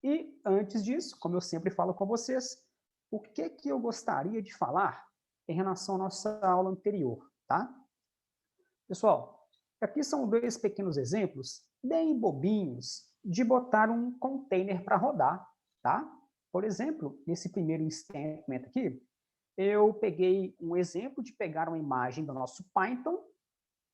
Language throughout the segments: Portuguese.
E antes disso, como eu sempre falo com vocês, o que eu gostaria de falar em relação à nossa aula anterior, tá? Pessoal, aqui são dois pequenos exemplos bem bobinhos de botar um container para rodar, tá? Por exemplo, nesse primeiro instrumento aqui, eu peguei um exemplo de pegar uma imagem do nosso Python,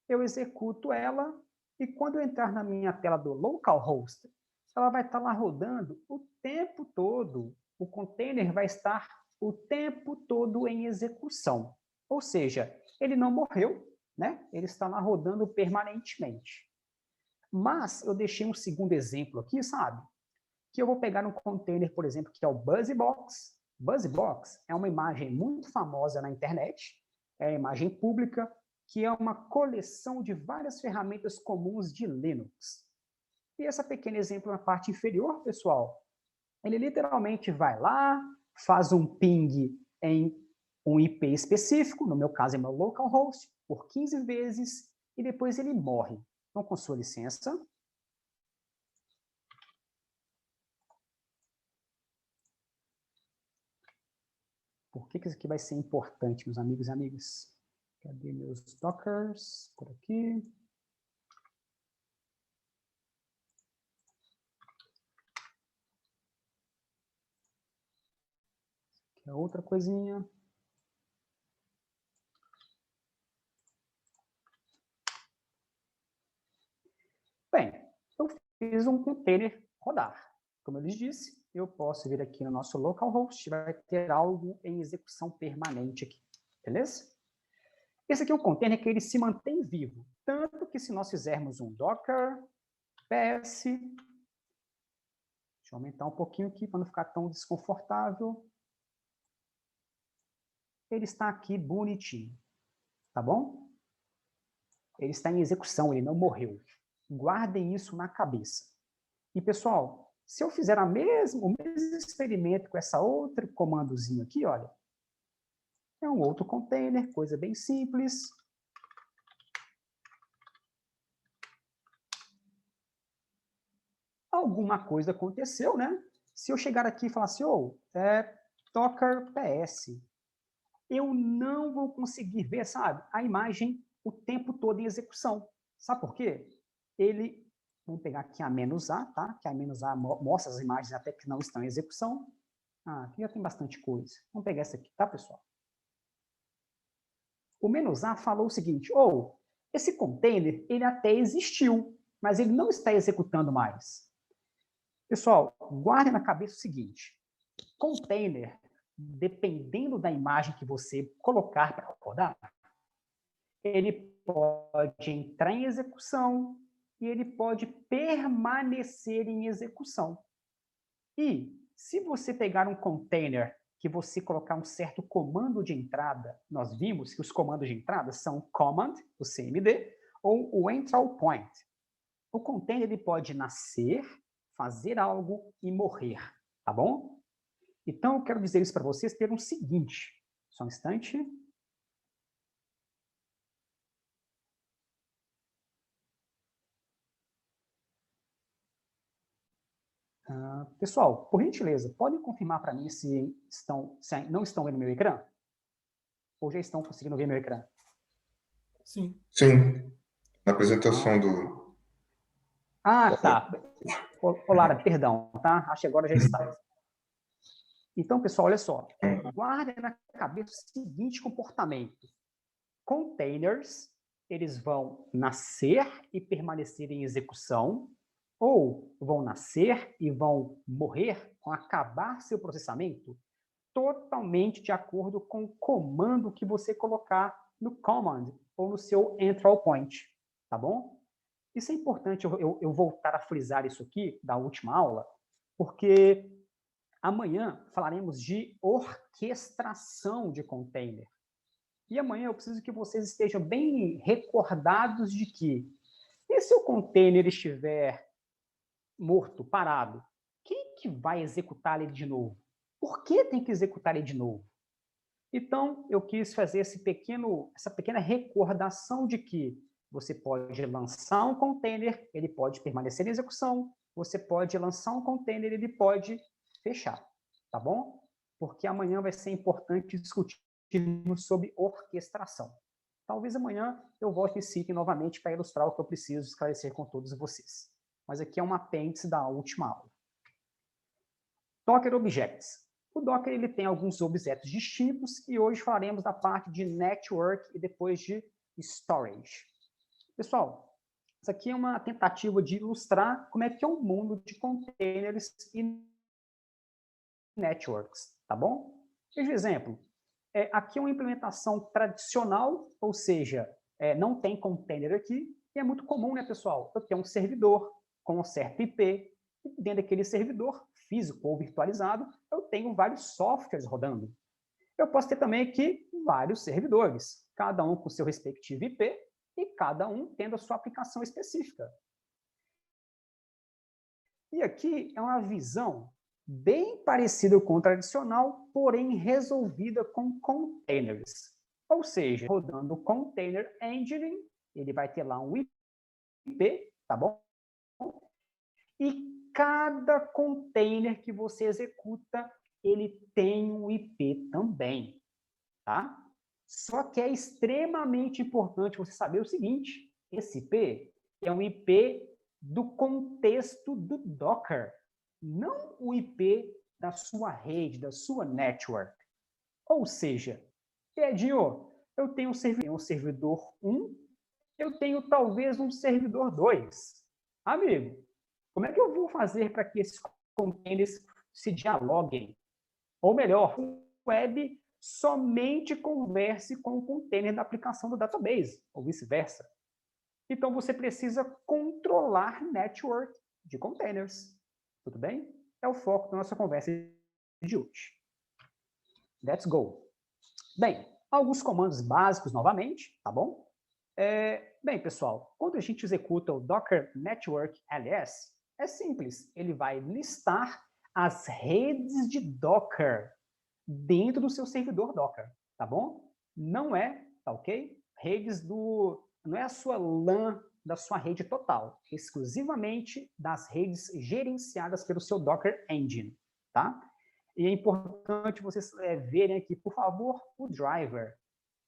eu executo ela, e quando eu entrar na minha tela do localhost, ela vai estar lá rodando o tempo todo. O container vai estar o tempo todo em execução. Ou seja, ele não morreu, né? Ele está lá rodando permanentemente. Mas eu deixei um segundo exemplo aqui, sabe? Que eu vou pegar um container, por exemplo, que é o BuzzBox. BuzzBox é uma imagem muito famosa na internet, é a imagem pública, que é uma coleção de várias ferramentas comuns de Linux. E esse pequeno exemplo na parte inferior, pessoal, ele literalmente vai lá, faz um ping em um IP específico, no meu caso é meu localhost, por 15 vezes, e depois ele morre. Então, com sua licença. Por que isso aqui vai ser importante, meus amigos e amigas? Cadê meus dockers? Por aqui. Aqui é outra coisinha. Bem, eu fiz um container rodar. Como eu lhes disse, eu posso vir aqui no nosso localhost, vai ter algo em execução permanente aqui, beleza? Esse aqui é um container que ele se mantém vivo, tanto que se nós fizermos um docker ps, deixa eu aumentar um pouquinho aqui para não ficar tão desconfortável, ele está aqui bonitinho, tá bom? Ele está em execução, ele não morreu. Guardem isso na cabeça. E, pessoal, se eu fizer o mesmo experimento com essa outro comandozinho aqui, olha, é um outro container, coisa bem simples. Alguma coisa aconteceu, né? Se eu chegar aqui e falar assim, docker ps, eu não vou conseguir ver, sabe, a imagem o tempo todo em execução. Sabe por quê? Vamos pegar aqui a "-a", tá? Que a "-a" mostra as imagens até que não estão em execução. Aqui já tem bastante coisa. Vamos pegar essa aqui, tá, pessoal? O "-a" falou o seguinte, esse container, ele até existiu, mas ele não está executando mais. Pessoal, guardem na cabeça o seguinte, container, dependendo da imagem que você colocar para rodar, ele pode entrar em execução e ele pode permanecer em execução. E se você pegar um container que você colocar um certo comando de entrada, nós vimos que os comandos de entrada são command, o CMD, ou o entral point. O container ele pode nascer, fazer algo e morrer, tá bom? Então, eu quero dizer isso para vocês pelo seguinte, só um instante. Pessoal, por gentileza, podem confirmar para mim se não estão vendo meu ecrã? Ou já estão conseguindo ver meu ecrã? Sim. Sim. Na apresentação do... Tá. Lara, perdão, tá? Acho que agora já está. Então, pessoal, olha só. Guardem na cabeça o seguinte comportamento. Containers, eles vão nascer e permanecer em execução, ou vão nascer e vão morrer com acabar seu processamento totalmente de acordo com o comando que você colocar no command ou no seu entral point, tá bom? Isso é importante eu voltar a frisar isso aqui da última aula, porque amanhã falaremos de orquestração de container. E amanhã eu preciso que vocês estejam bem recordados de que, e se o container estiver morto, parado, quem que vai executar ele de novo? Por que tem que executar ele de novo? Então, eu quis fazer essa pequena recordação de que você pode lançar um container, ele pode permanecer em execução, você pode lançar um container e ele pode fechar, tá bom? Porque amanhã vai ser importante discutirmos sobre orquestração. Talvez amanhã eu volte e cite novamente para ilustrar o que eu preciso esclarecer com todos vocês. Mas aqui é um apêndice da última aula. Docker Objects. O Docker ele tem alguns objetos distintos e hoje falaremos da parte de Network e depois de Storage. Pessoal, isso aqui é uma tentativa de ilustrar como é que é o mundo de containers e networks, tá bom? Veja o exemplo. Aqui é uma implementação tradicional, ou seja, não tem container aqui, e é muito comum, né, pessoal? Eu tenho um servidor com um certo IP, e dentro daquele servidor, físico ou virtualizado, eu tenho vários softwares rodando. Eu posso ter também aqui vários servidores, cada um com seu respectivo IP, e cada um tendo a sua aplicação específica. E aqui é uma visão bem parecida com o tradicional, porém resolvida com containers. Ou seja, rodando o Container Engine, ele vai ter lá um IP, tá bom? E cada container que você executa, ele tem um IP também, tá? Só que é extremamente importante você saber o seguinte, esse IP é um IP do contexto do Docker, não o IP da sua rede, da sua network. Ou seja, Edinho, eu tenho um servidor 1, eu tenho talvez um servidor 2. Amigo, como é que eu vou fazer para que esses containers se dialoguem? Ou melhor, o web somente converse com o container da aplicação do database, ou vice-versa. Então, você precisa controlar network de containers. Tudo bem? É o foco da nossa conversa de hoje. Let's go. Bem, alguns comandos básicos novamente, tá bom? Bem, pessoal, quando a gente executa o Docker Network ls, é simples. Ele vai listar as redes de Docker dentro do seu servidor Docker, tá bom? Não é, tá ok? Não é a sua LAN da sua rede total, exclusivamente das redes gerenciadas pelo seu Docker Engine, tá? E é importante vocês verem aqui, por favor, o driver.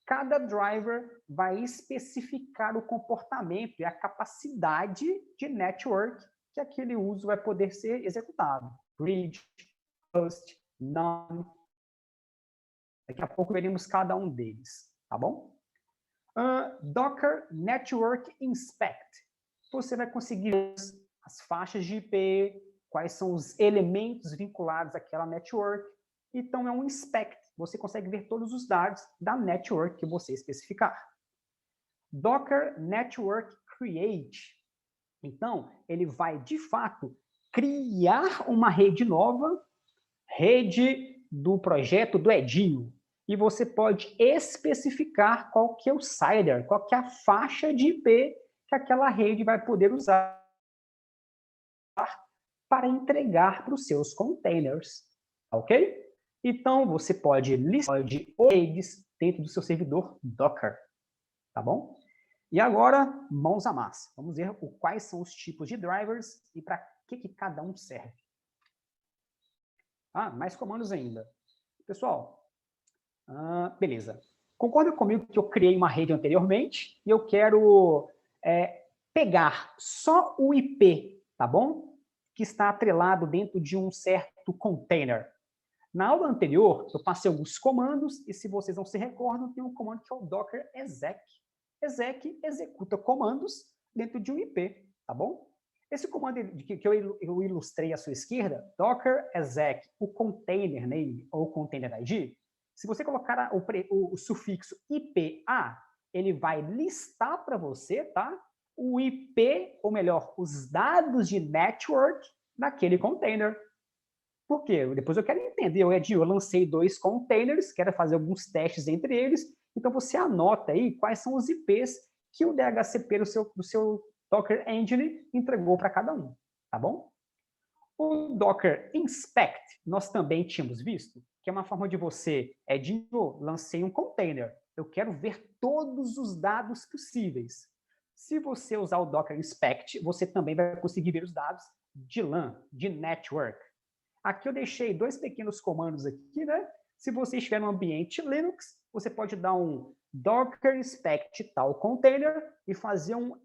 Cada driver vai especificar o comportamento e a capacidade de network que aquele uso vai poder ser executado. Bridge, host, none. Daqui a pouco veremos cada um deles, tá bom? Docker Network Inspect. Você vai conseguir ver as faixas de IP, quais são os elementos vinculados àquela network. Então, é um inspect. Você consegue ver todos os dados da network que você especificar. Docker Network Create. Então, ele vai, de fato, criar uma rede nova, rede do projeto do Edinho. E você pode especificar qual que é o CIDR, qual que é a faixa de IP que aquela rede vai poder usar para entregar para os seus containers, ok? Então, você pode listar redes dentro do seu servidor Docker, tá bom? E agora, mãos à massa. Vamos ver quais são os tipos de drivers e para que cada um serve. Mais comandos ainda. Pessoal, beleza. Concorda comigo que eu criei uma rede anteriormente e eu quero pegar só o IP, tá bom? Que está atrelado dentro de um certo container. Na aula anterior, eu passei alguns comandos e se vocês não se recordam, tem um comando que é o docker exec. Exec executa comandos dentro de um IP, tá bom? Esse comando que eu ilustrei à sua esquerda, docker exec, o container name ou container ID, se você colocar o sufixo IPA, ele vai listar para você, tá? O IP, ou melhor, os dados de network daquele container. Por quê? Depois eu quero entender, eu lancei 2 containers, quero fazer alguns testes entre eles, então você anota aí quais são os IPs que o DHCP do seu Docker Engine entregou para cada um, tá bom? O Docker Inspect, nós também tínhamos visto, que é uma forma de você, lancei um container, eu quero ver todos os dados possíveis. Se você usar o Docker Inspect, você também vai conseguir ver os dados de LAN, de network. Aqui eu deixei dois pequenos comandos aqui, né? Se você estiver no ambiente Linux, você pode dar um docker inspect tal container e fazer um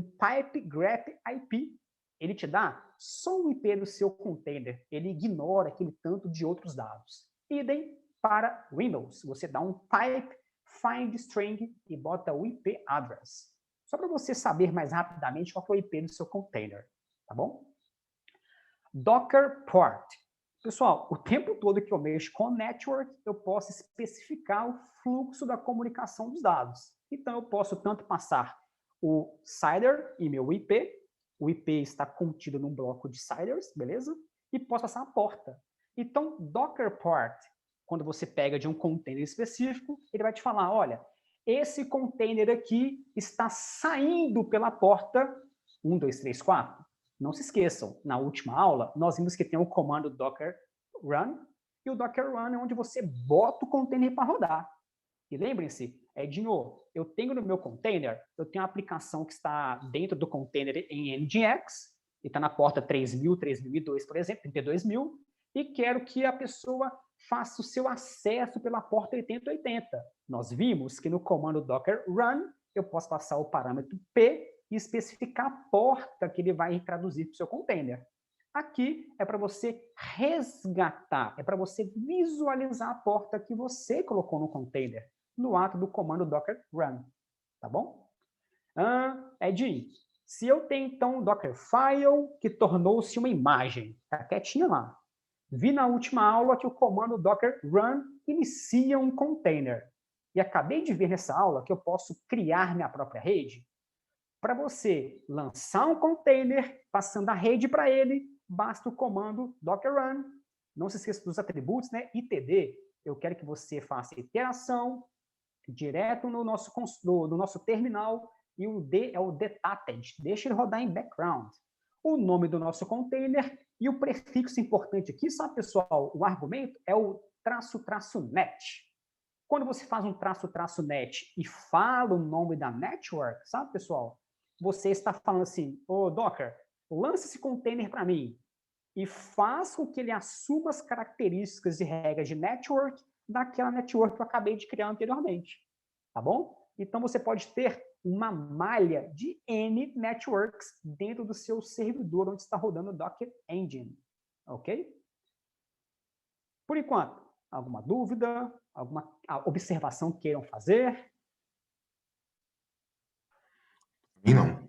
pipe grep IP. Ele te dá só um IP do seu container. Ele ignora aquele tanto de outros dados. Idem para Windows. Você dá um pipe find string e bota o IP address. Só para você saber mais rapidamente qual é o IP do seu container, tá bom? Docker port. Pessoal, o tempo todo que eu mexo com network, eu posso especificar o fluxo da comunicação dos dados. Então, eu posso tanto passar o CIDR e meu IP, o IP está contido num bloco de CIDRs, beleza? E posso passar a porta. Então, Docker port, quando você pega de um container específico, ele vai te falar, olha, esse container aqui está saindo pela porta 1, 2, 3, 4. Não se esqueçam, na última aula, nós vimos que tem o comando docker run, e o docker run é onde você bota o container para rodar. E lembrem-se, Edinho, eu tenho no meu container, eu tenho uma aplicação que está dentro do container em NGX, e está na porta 3000, 3002, por exemplo, 32000, e quero que a pessoa faça o seu acesso pela porta 8080. Nós vimos que no comando docker run, eu posso passar o parâmetro P e especificar a porta que ele vai traduzir para o seu container. Aqui é para você resgatar, é para você visualizar a porta que você colocou no container, no ato do comando docker run, tá bom? Edinho, se eu tenho então um Dockerfile que tornou-se uma imagem, tá quietinha lá. Vi na última aula que o comando docker run inicia um container. E acabei de ver nessa aula que eu posso criar minha própria rede. Para você lançar um container, passando a rede para ele, basta o comando docker run. Não se esqueça dos atributos, né? ITD. Eu quero que você faça iteração direto no nosso terminal, e o D é o detached. Deixa ele rodar em background. O nome do nosso container e o prefixo importante aqui, sabe, pessoal? O argumento é o --net. Quando você faz um --net e fala o nome da network, sabe, pessoal? Você está falando assim, ô Docker, lança esse container para mim e faz com que ele assuma as características e regras de network daquela network que eu acabei de criar anteriormente. Tá bom? Então, você pode ter uma malha de N networks dentro do seu servidor onde está rodando o Docker Engine. Ok? Por enquanto, alguma dúvida? Alguma observação que queiram fazer? E não.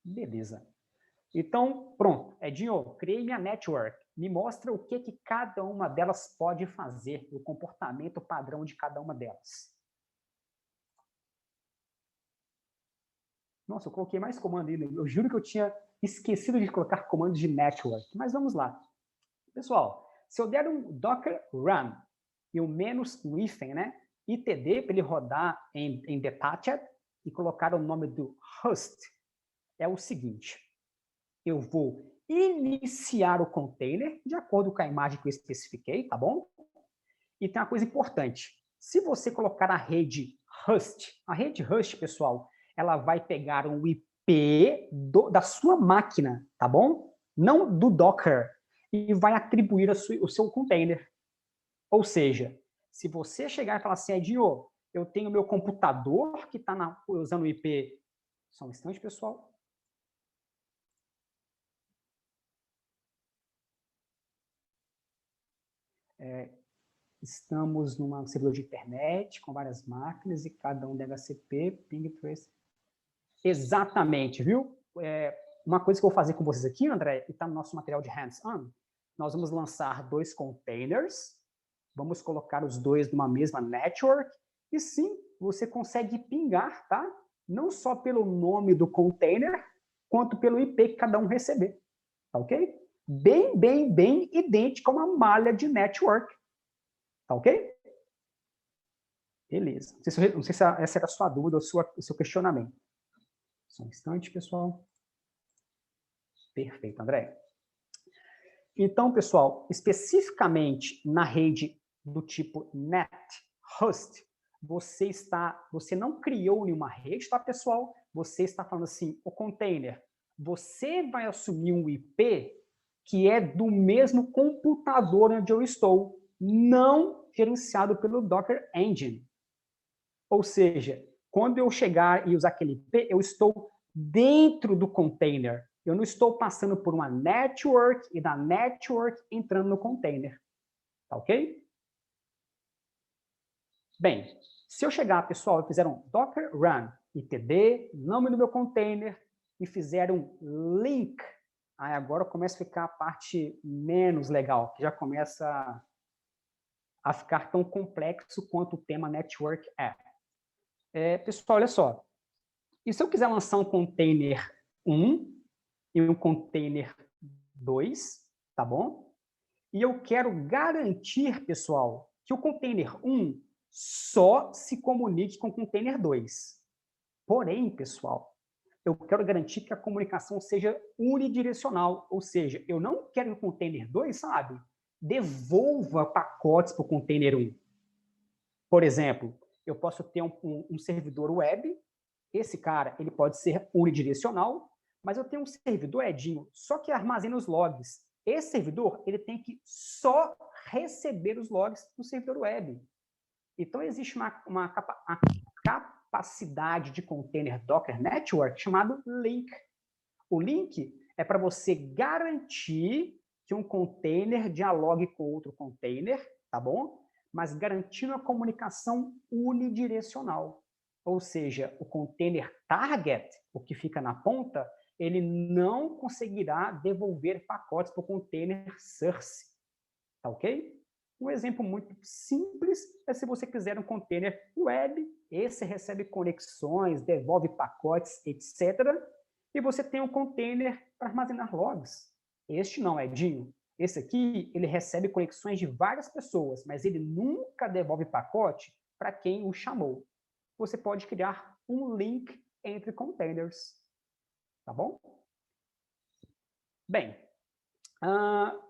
Beleza. Então, pronto. Edinho, criei minha network. Me mostra o que cada uma delas pode fazer, o comportamento padrão de cada uma delas. Nossa, eu coloquei mais comando ainda. Eu juro que eu tinha esquecido de colocar comandos de network. Mas vamos lá. Pessoal, se eu der um docker run e o menos um hífen, né? ITD para ele rodar em detached e colocar o nome do host, é o seguinte. Eu vou iniciar o container de acordo com a imagem que eu especifiquei, tá bom? E tem uma coisa importante. Se você colocar a rede host, pessoal, ela vai pegar um IP da sua máquina, tá bom? Não do Docker, e vai atribuir o seu container. Ou seja, se você chegar e falar assim, Edinho, eu tenho meu computador que está usando o IP... Só um instante, pessoal. Estamos numa servidor de internet com várias máquinas e cada um DHCP, ping trace. Exatamente, viu? Uma coisa que eu vou fazer com vocês aqui, André, e está no nosso material de hands-on, nós vamos lançar 2 containers, vamos colocar os dois numa mesma network, e sim, você consegue pingar, tá? Não só pelo nome do container, quanto pelo IP que cada um receber, tá ok? Bem idêntico a uma malha de network, tá ok? Beleza. Não sei se essa era a sua dúvida ou o seu questionamento. Só um instante, pessoal. Perfeito, André. Então, pessoal, especificamente na rede do tipo net host, você não criou nenhuma rede, tá, pessoal? Você está falando assim, o container, você vai assumir um IP que é do mesmo computador onde eu estou, não gerenciado pelo Docker Engine. Ou seja, quando eu chegar e usar aquele IP, eu estou dentro do container. Eu não estou passando por uma network e da network entrando no container. Tá ok? Bem, se eu chegar, pessoal, e fizer um docker run itd, nome do meu container, e fizer um link, aí agora começa a ficar a parte menos legal, que já começa a ficar tão complexo quanto o tema network é. Pessoal, olha só. E se eu quiser lançar um container 1 e um container 2, tá bom? E eu quero garantir, pessoal, que o container 1 só se comunique com o container 2. Porém, pessoal, eu quero garantir que a comunicação seja unidirecional, ou seja, eu não quero que o container 2, sabe, devolva pacotes para o container 1. Por exemplo, eu posso ter um servidor web, esse cara ele pode ser unidirecional, mas eu tenho um servidor, Edinho, só que armazena os logs. Esse servidor ele tem que só receber os logs do servidor web. Então, existe uma capacidade de container Docker Network chamado link. O link é para você garantir que um container dialogue com outro container, tá bom? Mas garantindo a comunicação unidirecional. Ou seja, o container target, o que fica na ponta, ele não conseguirá devolver pacotes para o container source. Tá ok? Um exemplo muito simples é se você quiser um container web, esse recebe conexões, devolve pacotes, etc. E você tem um container para armazenar logs. Este não, Edinho. Esse aqui, ele recebe conexões de várias pessoas, mas ele nunca devolve pacote para quem o chamou. Você pode criar um link entre containers. Tá bom? Bem,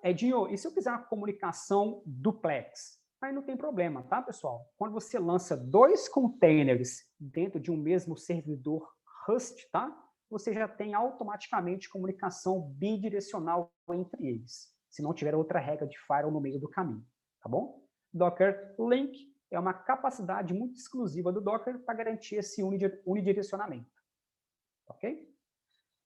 Edinho, e se eu quiser uma comunicação duplex? Aí não tem problema, tá, pessoal? Quando você lança 2 containers dentro de um mesmo servidor host, tá? Você já tem automaticamente comunicação bidirecional entre eles, se não tiver outra regra de firewall no meio do caminho, tá bom? Docker Link é uma capacidade muito exclusiva do Docker para garantir esse unidirecionamento, ok?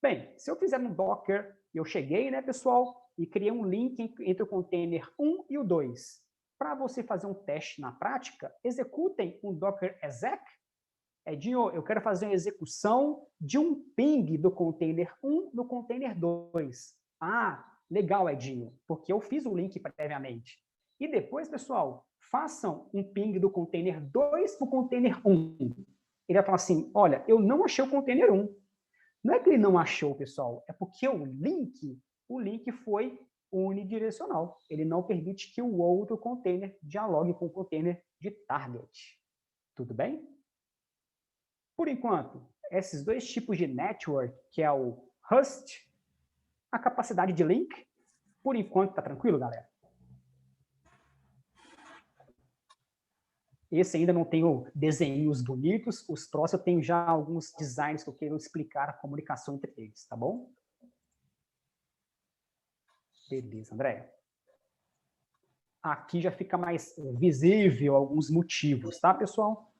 Bem, se eu fizer um Docker, eu cheguei, né, pessoal, e criei um link entre o container 1 e o 2. Para você fazer um teste na prática, executem um Docker exec. Edinho, eu quero fazer uma execução de um ping do container 1 no container 2. Ah, legal, Edinho, porque eu fiz o link previamente. E depois, pessoal, façam um ping do container 2 para o container 1. Ele vai falar assim, olha, eu não achei o container 1. Não é que ele não achou, pessoal, é porque o link foi unidirecional. Ele não permite que o outro container dialogue com o container de target. Tudo bem? Por enquanto, esses 2 tipos de network, que é o host, a capacidade de link, por enquanto está tranquilo, galera? Esse ainda não tenho desenhos bonitos, os próximos eu tenho já alguns designs que eu quero explicar a comunicação entre eles, tá bom? Beleza, André. Aqui já fica mais visível alguns motivos, tá, pessoal?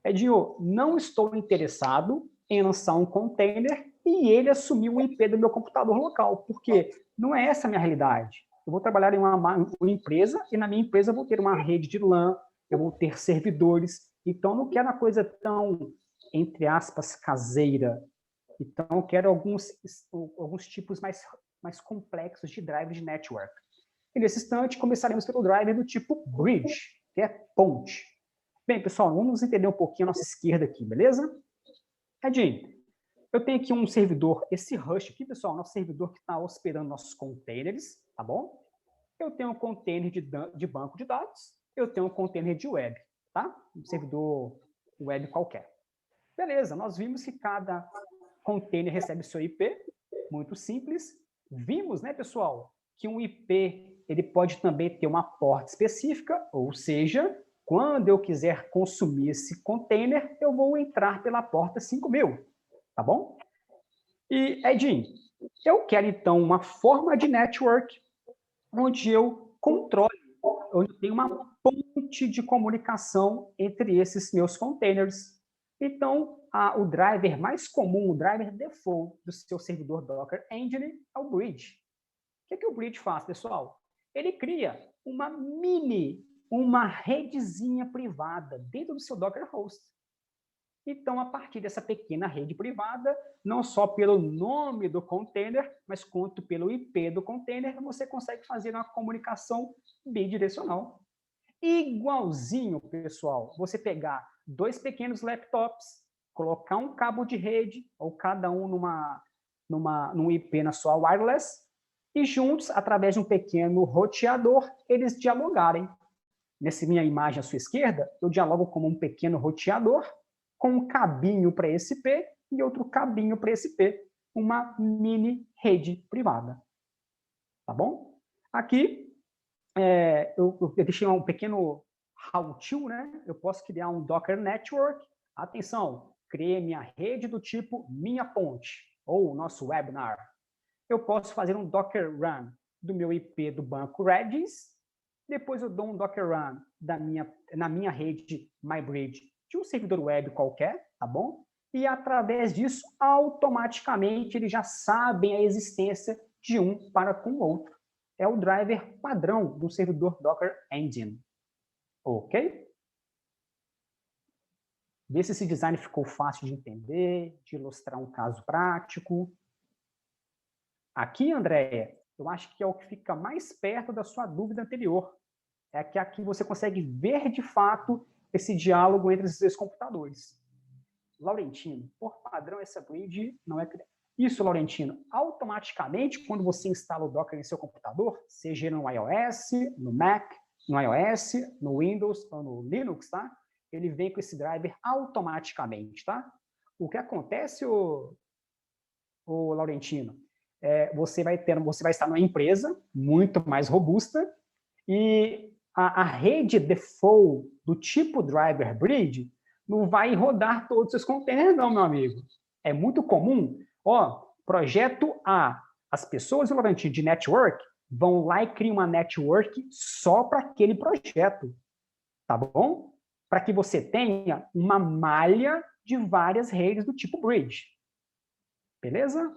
Edinho, não estou interessado em lançar um container e ele assumir o IP do meu computador local, porque não é essa a minha realidade. Eu vou trabalhar em uma empresa e na minha empresa eu vou ter uma rede de LAN, eu vou ter servidores, então eu não quero uma coisa tão, entre aspas, caseira. Então eu quero alguns tipos mais complexos de drive de network. E nesse instante começaremos pelo driver do tipo bridge, que é ponte. Bem, pessoal, vamos entender um pouquinho a nossa esquerda aqui, beleza? Edinho, eu tenho aqui um servidor, esse Rush aqui, pessoal, nosso servidor que está hospedando nossos containers, tá bom? Eu tenho um container de banco de dados, eu tenho um container de web, tá? Um servidor web qualquer. Beleza, nós vimos que cada container recebe seu IP, muito simples. Vimos, né, pessoal, que um IP ele pode também ter uma porta específica, ou seja, quando eu quiser consumir esse container, eu vou entrar pela porta 5000, tá bom? E, Edinho, Eu quero, então, uma forma de network onde eu controle, onde eu tenho uma ponte de comunicação entre esses meus containers. Então, o driver mais comum, o driver default do seu servidor Docker Engine é o bridge. O que o bridge faz, pessoal? Ele cria uma redezinha privada dentro do seu Docker host. Então, a partir dessa pequena rede privada, não só pelo nome do container, mas quanto pelo IP do container, você consegue fazer uma comunicação bidirecional. Igualzinho, pessoal, você pegar 2 pequenos laptops, colocar um cabo de rede, ou cada um num IP na sua wireless, e juntos, através de um pequeno roteador, eles dialogarem. Nessa minha imagem à sua esquerda, eu dialogo como um pequeno roteador, com um cabinho para esse IP e outro cabinho para esse IP, uma mini rede privada. Tá bom? Aqui, eu deixei um pequeno how-to, né? Eu posso criar um Docker Network. Atenção, criei minha rede do tipo minha ponte, ou nosso webinar. Eu posso fazer um Docker Run do meu IP do banco Redis, depois eu dou um Docker Run na minha rede MyBridge de um servidor web qualquer, tá bom? E através disso, automaticamente, eles já sabem a existência de um para com o outro. É o driver padrão do servidor Docker Engine. Ok? Vê se esse design ficou fácil de entender, de ilustrar um caso prático. Aqui, Andréia, eu acho que é o que fica mais perto da sua dúvida anterior. É que aqui você consegue ver, de fato, esse diálogo entre esses dois computadores. Laurentino, por padrão, essa bridge não é... Isso, Laurentino, automaticamente, quando você instala o Docker em seu computador, seja no iOS, no Mac, no iOS, no Windows ou no Linux, tá? Ele vem com esse driver automaticamente, tá? O que acontece, o Laurentino, você vai estar numa empresa muito mais robusta e a rede default do tipo driver bridge não vai rodar todos os seus containers, não, meu amigo. É muito comum, projeto A, as pessoas de network vão lá e criam uma network só para aquele projeto, tá bom? Para que você tenha uma malha de várias redes do tipo bridge. Beleza?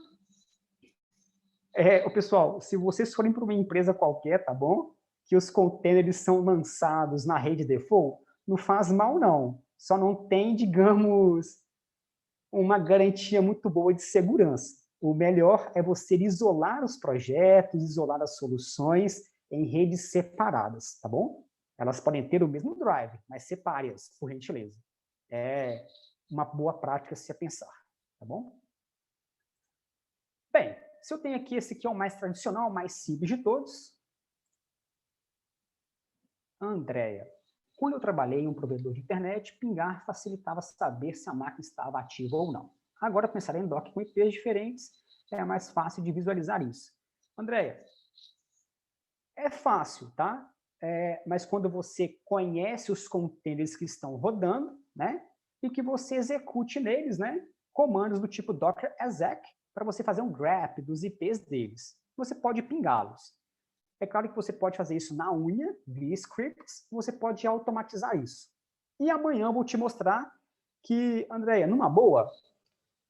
Pessoal, se vocês forem para uma empresa qualquer, tá bom? Que os containers são lançados na rede default, não faz mal, não. Só não tem, digamos, uma garantia muito boa de segurança. O melhor é você isolar os projetos, isolar as soluções em redes separadas, tá bom? Elas podem ter o mesmo drive, mas separe-as, por gentileza. É uma boa prática se a pensar, tá bom? Bem, se eu tenho aqui, esse aqui é o mais tradicional, o mais simples de todos. Andréia, quando eu trabalhei em um provedor de internet, pingar facilitava saber se a máquina estava ativa ou não. Agora, pensar em Docker com IPs diferentes é mais fácil de visualizar isso. Andréia, é fácil, tá? Mas quando você conhece os containers que estão rodando, né? E que você execute neles, né? Comandos do tipo docker exec para você fazer um grep dos IPs deles. Você pode pingá-los. É claro que você pode fazer isso na unha, via scripts, você pode automatizar isso. E amanhã eu vou te mostrar que, Andréia, numa boa,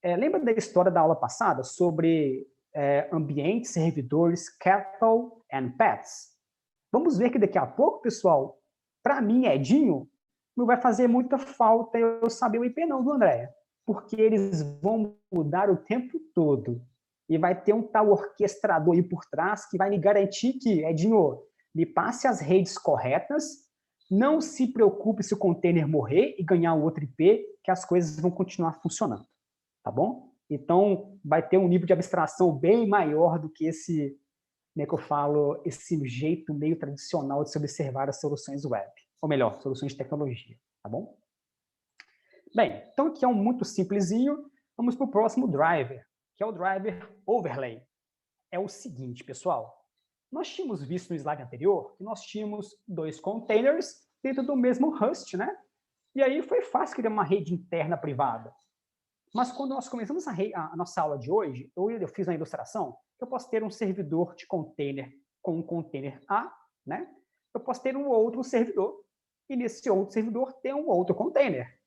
lembra da história da aula passada sobre ambientes, servidores, cattle and pets? Vamos ver que daqui a pouco, pessoal, para mim, Edinho, não vai fazer muita falta eu saber o IP não, do Andréia, porque eles vão mudar o tempo todo. E vai ter um tal orquestrador aí por trás que vai me garantir que, Edinho, me passe as redes corretas, não se preocupe se o container morrer e ganhar um outro IP, que as coisas vão continuar funcionando, tá bom? Então, vai ter um nível de abstração bem maior do que esse, como é que eu falo, esse jeito meio tradicional de se observar as soluções web, ou melhor, soluções de tecnologia, tá bom? Bem, então aqui é um muito simplesinho, vamos para o próximo driver, que é o driver overlay. É o seguinte, pessoal, nós tínhamos visto no slide anterior que nós tínhamos 2 containers dentro do mesmo host, né? E aí foi fácil criar uma rede interna privada. Mas quando nós começamos a nossa aula de hoje, eu fiz uma ilustração, eu posso ter um servidor de container com um container A, né? Eu posso ter um outro servidor, e nesse outro servidor tem um outro container.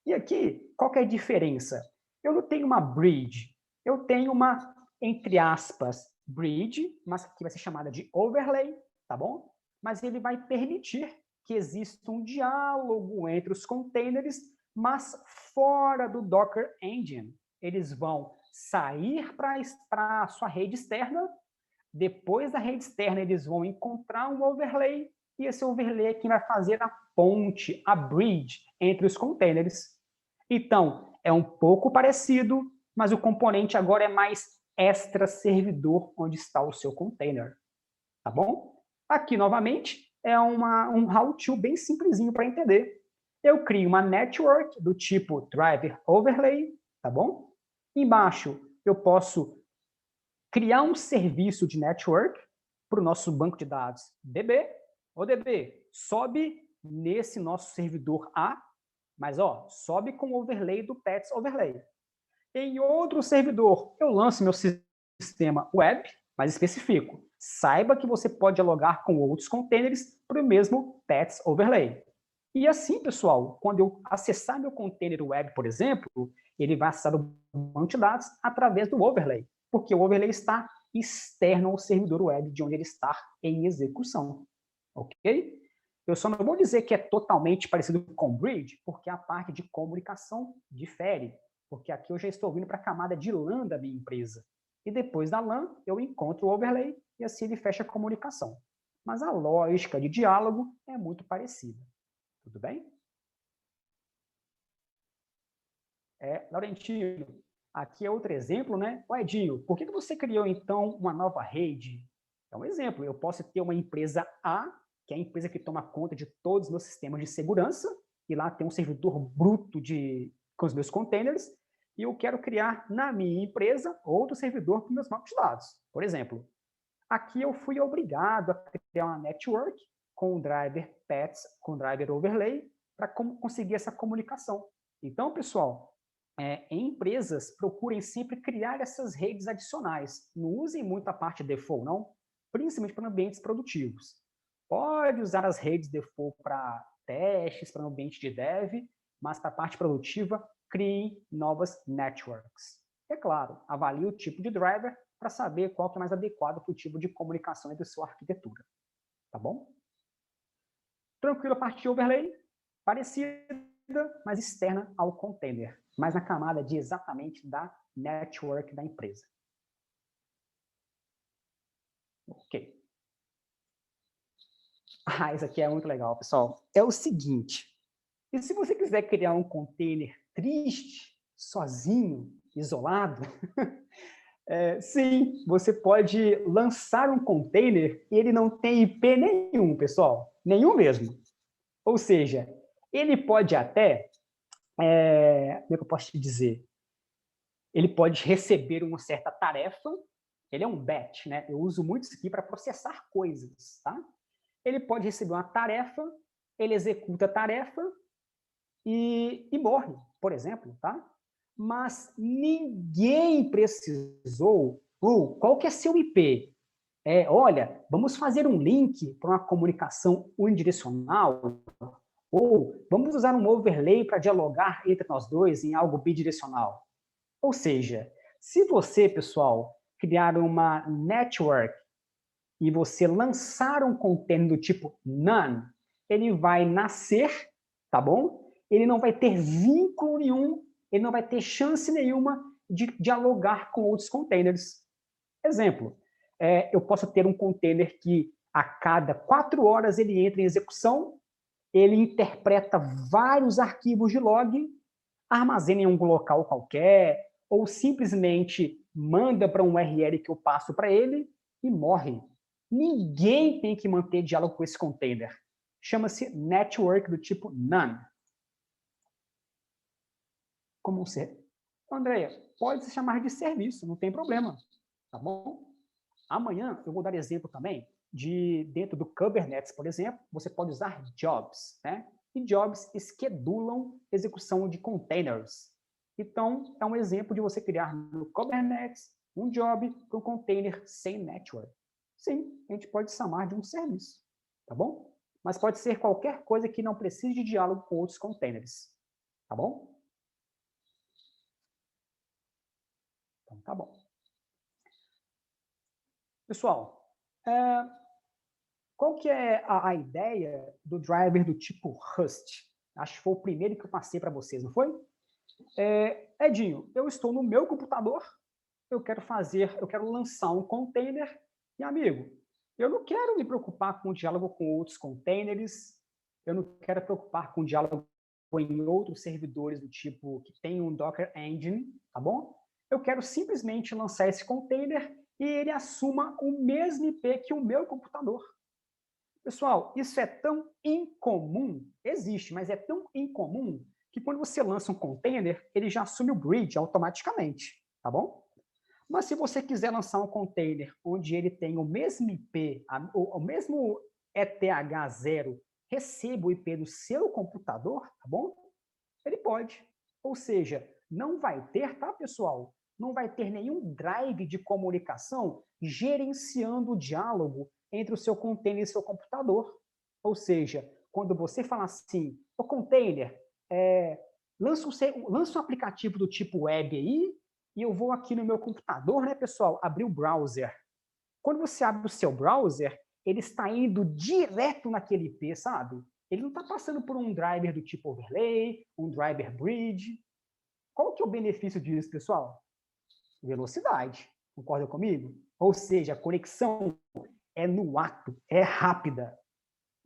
E aqui, qual que é a diferença? Eu não tenho uma bridge, eu tenho uma, entre aspas, bridge, mas que vai ser chamada de overlay, tá bom? Mas ele vai permitir que exista um diálogo entre os containers, mas fora do Docker Engine. Eles vão sair para a sua rede externa, depois da rede externa eles vão encontrar um overlay, e esse overlay é quem vai fazer a ponte, a bridge, entre os containers. Então, é um pouco parecido, mas o componente agora é mais extra servidor, onde está o seu container. Tá bom? Aqui, novamente, é um how-to bem simplesinho para entender. Eu crio uma network do tipo driver overlay, tá bom? Embaixo, eu posso criar um serviço de network para o nosso banco de dados DB. Ô DB, sobe nesse nosso servidor A, mas ó, sobe com o overlay do Pets Overlay. Em outro servidor, eu lanço meu sistema web, mas especifico. Saiba que você pode dialogar com outros containers para o mesmo Pets Overlay. E assim, pessoal, quando eu acessar meu container web, por exemplo, ele vai acessar o banco de dados através do overlay, porque o overlay está externo ao servidor web de onde ele está em execução. Ok? Eu só não vou dizer que é totalmente parecido com Bridge, porque a parte de comunicação difere. Porque aqui eu já estou vindo para a camada de LAN da minha empresa. E depois da LAN, eu encontro o overlay e assim ele fecha a comunicação. Mas a lógica de diálogo é muito parecida. Tudo bem? Laurentino, aqui é outro exemplo, né? Ô Edinho, por que você criou então uma nova rede? É um exemplo, eu posso ter uma empresa A, que é a empresa que toma conta de todos os meus sistemas de segurança, e lá tem um servidor bruto com os meus containers, e eu quero criar na minha empresa outro servidor para os meus bancos de dados. Por exemplo, aqui eu fui obrigado a criar uma network com o driver Pets, com o driver overlay, para conseguir essa comunicação. Então, pessoal, em empresas, procurem sempre criar essas redes adicionais. Não usem muito a parte default, não, principalmente para ambientes produtivos. Pode usar as redes default para testes, para ambiente de dev, mas para a parte produtiva, criem novas networks. É claro, avalie o tipo de driver para saber qual que é mais adequado para o tipo de comunicação entre sua arquitetura. Tá bom? Tranquilo a parte de overlay, parecida, mas externa ao container, mas na camada de exatamente da network da empresa. Ok. Isso aqui é muito legal, pessoal. É o seguinte, e se você quiser criar um container triste, sozinho, isolado, sim, você pode lançar um container e ele não tem IP nenhum, pessoal. Nenhum mesmo. Ou seja, ele pode até, como é que eu posso te dizer? Ele pode receber uma certa tarefa, ele é um batch, né? Eu uso muito isso aqui para processar coisas, tá? Ele pode receber uma tarefa, ele executa a tarefa e morre, por exemplo, tá? Mas ninguém precisou, qual que é seu IP? Olha, vamos fazer um link para uma comunicação unidirecional, ou vamos usar um overlay para dialogar entre nós dois em algo bidirecional. Ou seja, se você, pessoal, criar uma network e você lançar um container do tipo none, ele vai nascer, tá bom? Ele não vai ter vínculo nenhum, ele não vai ter chance nenhuma de dialogar com outros containers. Exemplo, eu posso ter um container que a cada 4 horas ele entra em execução, ele interpreta vários arquivos de log, armazena em um local qualquer, ou simplesmente manda para um URL que eu passo para ele e morre. Ninguém tem que manter diálogo com esse container. Chama-se network do tipo none. Como ser? Andréia, pode se chamar de serviço, não tem problema. Tá bom? Amanhã eu vou dar exemplo também de dentro do Kubernetes, por exemplo, você pode usar jobs, né? E jobs esquedulam execução de containers. Então, é um exemplo de você criar no Kubernetes um job com container sem network. Sim, a gente pode chamar de um serviço, tá bom? Mas pode ser qualquer coisa que não precise de diálogo com outros containers, tá bom? Então, tá bom. Pessoal, qual que é a ideia do driver do tipo Rust? Acho que foi o primeiro que eu passei para vocês, não foi? Edinho, eu estou no meu computador, eu quero lançar um container, e amigo, eu não quero me preocupar com o diálogo com outros containers, eu não quero me preocupar com o diálogo em outros servidores do tipo que tem um Docker Engine, tá bom? Eu quero simplesmente lançar esse container e ele assuma o mesmo IP que o meu computador. Pessoal, isso é tão incomum, existe, mas é tão incomum que quando você lança um container, ele já assume o bridge automaticamente, tá bom? Mas se você quiser lançar um container onde ele tem o mesmo IP, o mesmo ETH0, receba o IP do seu computador, tá bom? Ele pode. Ou seja, não vai ter, tá, pessoal? Não vai ter nenhum drive de comunicação gerenciando o diálogo entre o seu container e seu computador. Ou seja, quando você fala assim, o container, lança um aplicativo do tipo web aí, e eu vou aqui no meu computador, né, pessoal, abrir o browser. Quando você abre o seu browser, ele está indo direto naquele IP, sabe? Ele não está passando por um driver do tipo overlay, um driver bridge. Qual que é o benefício disso, pessoal? Velocidade. Concorda comigo? Ou seja, a conexão é no ato, é rápida.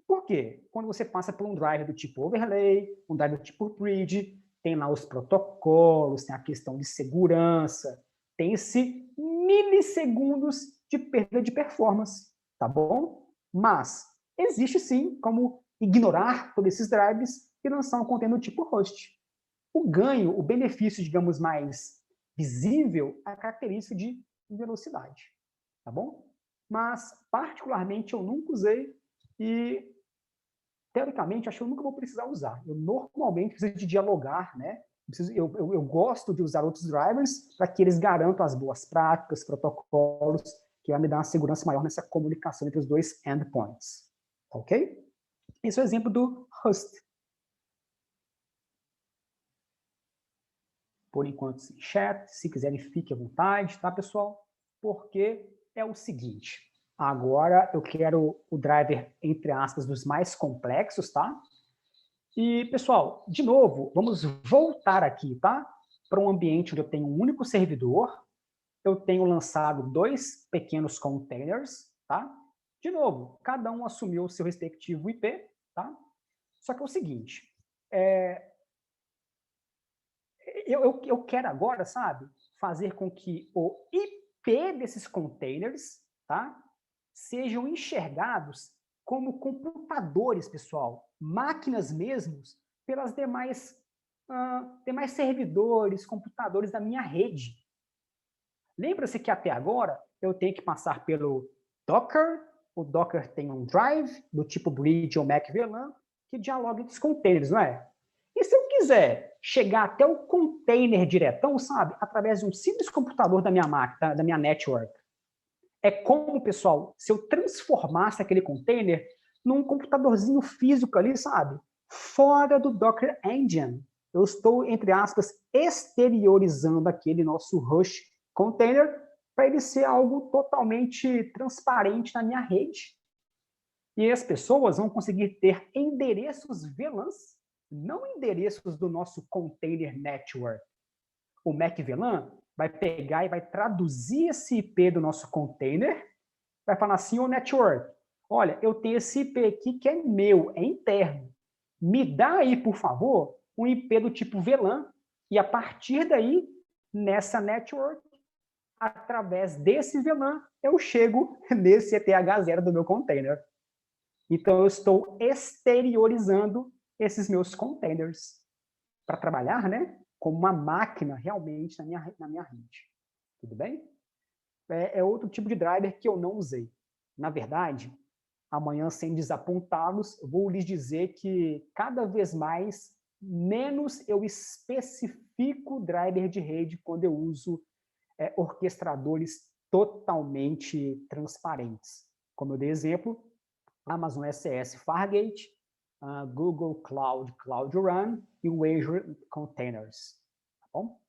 Por quê? Quando você passa por um driver do tipo overlay, um driver do tipo bridge, tem lá os protocolos, tem a questão de segurança, tem esse milissegundos de perda de performance, tá bom? Mas existe sim como ignorar todos esses drivers e lançar um container do tipo host. O ganho, o benefício, digamos, mais visível é a característica de velocidade, tá bom? Mas, particularmente, eu nunca usei e teoricamente, acho que eu nunca vou precisar usar. Eu normalmente preciso de dialogar, né? Eu gosto de usar outros drivers para que eles garantam as boas práticas, protocolos, que vai me dar uma segurança maior nessa comunicação entre os dois endpoints. Ok? Esse é o exemplo do Rust. Por enquanto, sem chat. Se quiserem, fique à vontade, tá, pessoal? Porque é o seguinte. Agora eu quero o driver, entre aspas, dos mais complexos, tá? E, pessoal, de novo, vamos voltar aqui, tá? Para um ambiente onde eu tenho um único servidor, eu tenho lançado 2 pequenos containers, tá? De novo, cada um assumiu o seu respectivo IP, tá? Só que é o seguinte, eu quero agora, sabe, fazer com que o IP desses containers, tá, sejam enxergados como computadores, pessoal, máquinas mesmos, pelas demais servidores, computadores da minha rede. Lembra-se que até agora eu tenho que passar pelo Docker, o Docker tem um drive do tipo Bridge ou MacVLAN que dialoga entre os containers, não é? E se eu quiser chegar até o container diretão, sabe, através de um simples computador da minha máquina, da minha network, é como, pessoal, se eu transformasse aquele container num computadorzinho físico ali, sabe? Fora do Docker Engine. Eu estou, entre aspas, exteriorizando aquele nosso Rush container para ele ser algo totalmente transparente na minha rede. E as pessoas vão conseguir ter endereços VLANs, não endereços do nosso container network. O MacVLAN vai pegar e vai traduzir esse IP do nosso container, vai falar assim, ô network, olha, eu tenho esse IP aqui que é meu, é interno. Me dá aí, por favor, um IP do tipo VLAN, e a partir daí, nessa network, através desse VLAN, eu chego nesse ETH0 do meu container. Então, eu estou exteriorizando esses meus containers para trabalhar, né, como uma máquina realmente na minha rede. Tudo bem? É outro tipo de driver que eu não usei. Na verdade, amanhã, sem desapontá-los, eu vou lhes dizer que cada vez mais menos eu especifico driver de rede quando eu uso orquestradores totalmente transparentes. Como eu dei exemplo, Amazon SS Fargate, Google Cloud Cloud Run e o Azure Containers. Tá bom?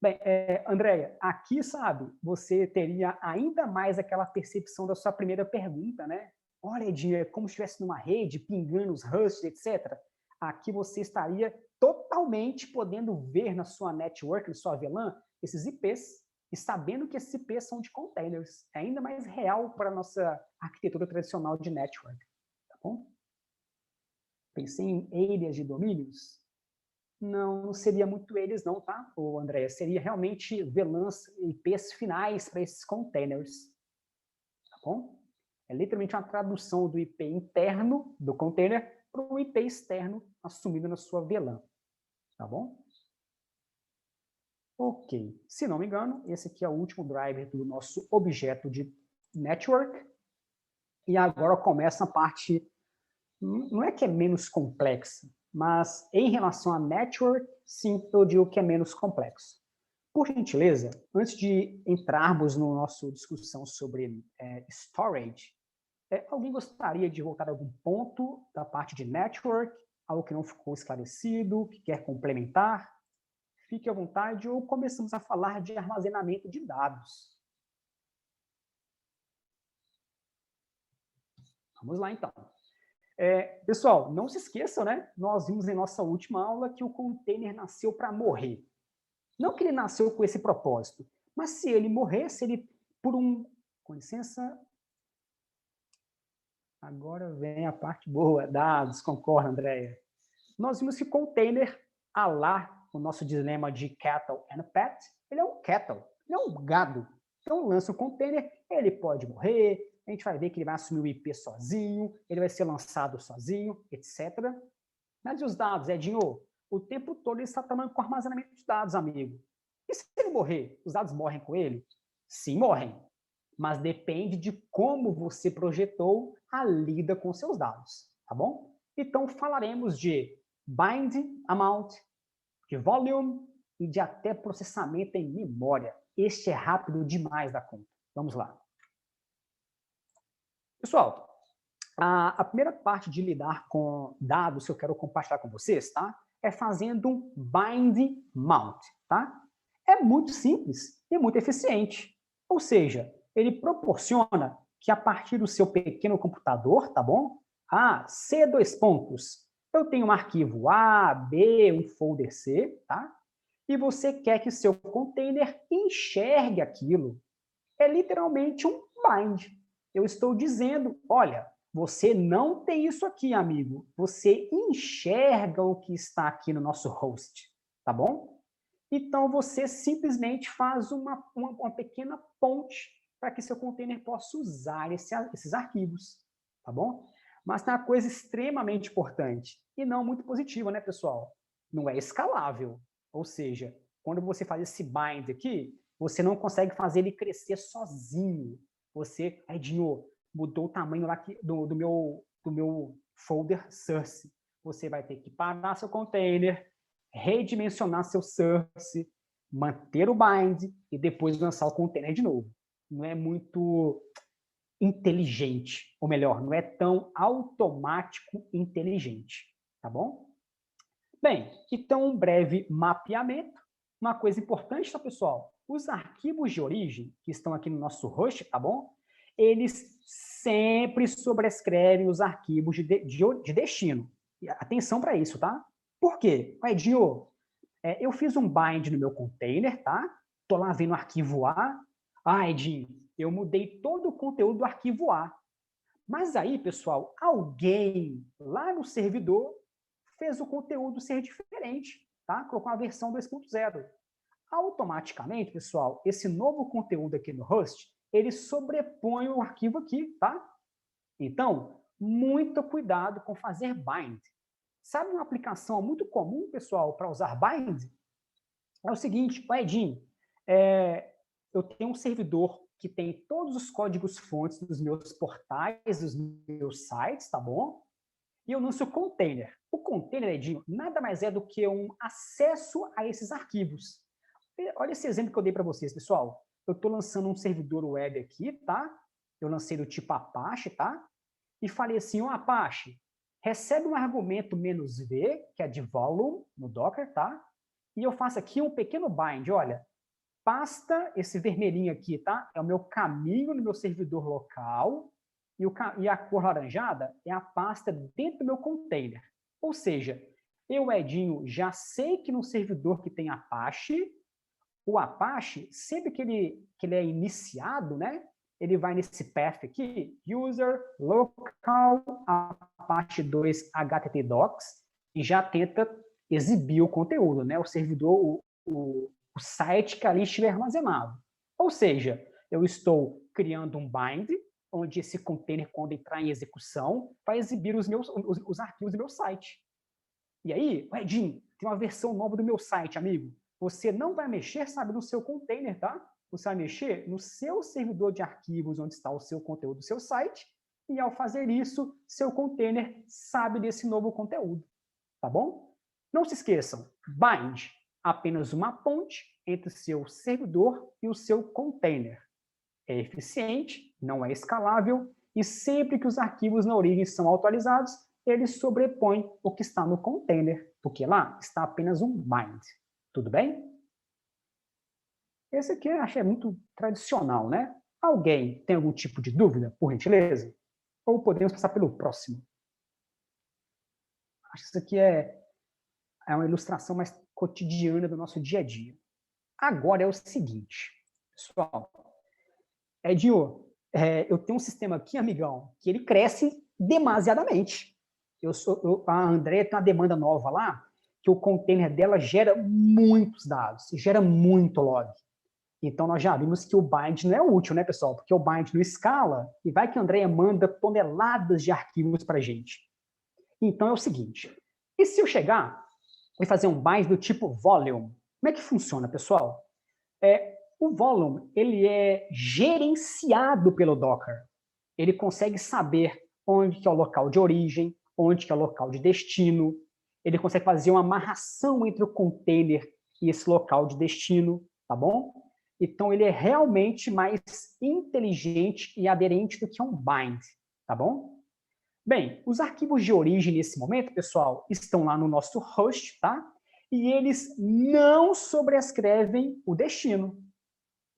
Bem, Andréia, aqui, sabe, você teria ainda mais aquela percepção da sua primeira pergunta, né? Olha, Edinho, é como se estivesse numa rede, pingando os hosts, etc. Aqui você estaria totalmente podendo ver na sua network, na sua VLAN, esses IPs, e sabendo que esses IPs são de containers. É ainda mais real para a nossa arquitetura tradicional de network. Tá bom? Pensei em areas de domínios? Não seria muito eles não, tá, André? Seria realmente VLANs, IPs finais para esses containers. Tá bom? É literalmente uma tradução do IP interno do container para o IP externo assumido na sua VLAN. Tá bom? Ok. Se não me engano, esse aqui é o último driver do nosso objeto de network. E agora começa a parte, não é que é menos complexa, mas em relação a network, sim, eu digo que é menos complexo. Por gentileza, antes de entrarmos na nossa discussão sobre storage, alguém gostaria de voltar a algum ponto da parte de network, algo que não ficou esclarecido, que quer complementar? Fique à vontade, ou começamos a falar de armazenamento de dados. Vamos lá, então. Pessoal, não se esqueçam, né? Nós vimos em nossa última aula que o container nasceu para morrer. Não que ele nasceu com esse propósito, mas se ele morresse, ele por um... Com licença. Agora vem a parte boa, dados, concorda, Andréia? Nós vimos que container, a lá, o nosso dilema de cattle and pet, ele é um cattle, ele é um gado. Então, lança o container, ele pode morrer, a gente vai ver que ele vai assumir o IP sozinho, ele vai ser lançado sozinho, etc. Mas e os dados, Edinho? O tempo todo ele está trabalhando com armazenamento de dados, amigo. E se ele morrer, os dados morrem com ele? Sim, morrem. Mas depende de como você projetou a lida com seus dados, tá bom? Então, falaremos de bind amount, de volume e de até processamento em memória. Este é rápido demais da conta. Vamos lá. Pessoal, a primeira parte de lidar com dados que eu quero compartilhar com vocês, tá? É fazendo um bind mount, tá? É muito simples e muito eficiente. Ou seja, ele proporciona que a partir do seu pequeno computador, tá bom? C dois pontos. Eu tenho um arquivo A, B, um folder C, tá? E você quer que seu container enxergue aquilo. É literalmente um bind. Eu estou dizendo, olha, você não tem isso aqui, amigo. Você enxerga o que está aqui no nosso host, tá bom? Então, você simplesmente faz uma pequena ponte para que seu container possa usar esses arquivos, tá bom? Mas tem uma coisa extremamente importante e não muito positiva, né, pessoal? Não é escalável. Ou seja, quando você faz esse bind aqui, você não consegue fazer ele crescer sozinho. Você, Edinho, mudou o tamanho lá do meu folder source. Você vai ter que parar seu container, redimensionar seu source, manter o bind e depois lançar o container de novo. Não é muito inteligente, ou melhor, não é tão automático inteligente, tá bom? Bem, então um breve mapeamento. Uma coisa importante, tá, pessoal? Os arquivos de origem, que estão aqui no nosso host, tá bom? Eles sempre sobrescrevem os arquivos de destino. E atenção para isso, tá? Por quê? Edinho, eu fiz um bind no meu container, tá? Tô lá vendo o arquivo A. Edinho, eu mudei todo o conteúdo do arquivo A. Mas aí, pessoal, alguém lá no servidor fez o conteúdo ser diferente, tá? Colocou uma versão 2.0. Automaticamente, pessoal, esse novo conteúdo aqui no host, ele sobrepõe o arquivo aqui, tá? Então, muito cuidado com fazer bind. Sabe uma aplicação muito comum, pessoal, para usar bind? É o seguinte, Edinho, eu tenho um servidor que tem todos os códigos fontes dos meus portais, dos meus sites, tá bom? e eu lanço o container. O container, Edinho, nada mais é do que um acesso a esses arquivos. Olha esse exemplo que eu dei para vocês, pessoal. Eu estou lançando um servidor web aqui, tá? Eu lancei do tipo Apache, tá? E falei assim, ó, Apache, recebe um argumento "-v", que é de volume, no Docker, tá? E eu faço aqui um pequeno bind, olha, pasta, esse vermelhinho aqui, tá? É o meu caminho no meu servidor local, e a cor laranjada é a pasta dentro do meu container. Ou seja, eu, Edinho, já sei que no servidor que tem Apache, o Apache, sempre que ele é iniciado, né? Ele vai nesse path aqui, user, local, Apache 2 HTTP docs, e já tenta exibir o conteúdo, né? O servidor, o site que ali estiver armazenado. Ou seja, eu estou criando um bind, onde esse container, quando entrar em execução, vai exibir os arquivos do meu site. E aí, Edinho, tem uma versão nova do meu site, amigo. Você não vai mexer, sabe, no seu container, tá? Você vai mexer no seu servidor de arquivos, onde está o seu conteúdo do seu site, e ao fazer isso, seu container sabe desse novo conteúdo, tá bom? Não se esqueçam, bind, apenas uma ponte entre o seu servidor e o seu container. É eficiente, não é escalável, e sempre que os arquivos na origem são atualizados, ele sobrepõe o que está no container, porque lá está apenas um bind. Tudo bem? Esse aqui eu achei muito tradicional, né? Alguém tem algum tipo de dúvida, por gentileza? Ou podemos passar pelo próximo? Acho que isso aqui é uma ilustração mais cotidiana do nosso dia a dia. Agora é o seguinte, pessoal. Edinho, eu tenho um sistema aqui, amigão, que ele cresce demasiadamente. A Andrea tem uma demanda nova lá, que o container dela gera muitos dados, gera muito log. Então, nós já vimos que o bind não é útil, né, pessoal? Porque o bind não escala, e vai que a Andrea manda toneladas de arquivos para a gente. Então, é o seguinte, e se eu chegar e fazer um bind do tipo volume? Como é que funciona, pessoal? O volume, ele é gerenciado pelo Docker. Ele consegue saber onde que é o local de origem, onde que é o local de destino. Ele consegue fazer uma amarração entre o container e esse local de destino, tá bom? Então, ele é realmente mais inteligente e aderente do que um bind, tá bom? Bem, os arquivos de origem nesse momento, pessoal, estão lá no nosso host, tá? E eles não sobrescrevem o destino.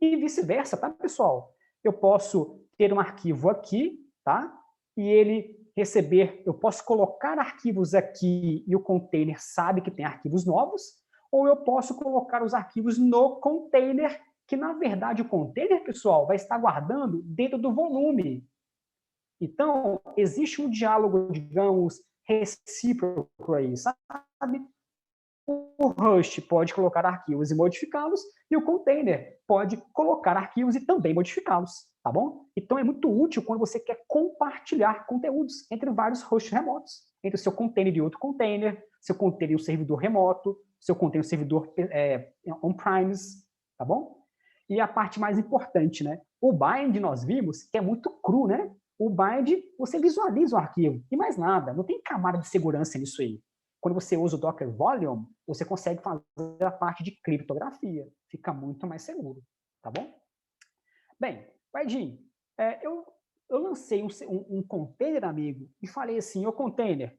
E vice-versa, tá, pessoal? Eu posso ter um arquivo aqui, tá? E ele receber, eu posso colocar arquivos aqui e o container sabe que tem arquivos novos, ou eu posso colocar os arquivos no container, que na verdade o container, pessoal, vai estar guardando dentro do volume. Então, existe um diálogo, digamos, recíproco aí, sabe? O host pode colocar arquivos e modificá-los, e o container pode colocar arquivos e também modificá-los, tá bom? Então é muito útil quando você quer compartilhar conteúdos entre vários hosts remotos, entre o seu container e outro container, seu container e um servidor remoto, seu container e um servidor on-premise, tá bom? E a parte mais importante, né? O bind nós vimos que é muito cru, né? O bind, você visualiza o arquivo, e mais nada, não tem camada de segurança nisso aí. Quando você usa o Docker Volume, você consegue fazer a parte de criptografia. Fica muito mais seguro, tá bom? Bem, Edinho, eu lancei um container, amigo, e falei assim, ô container,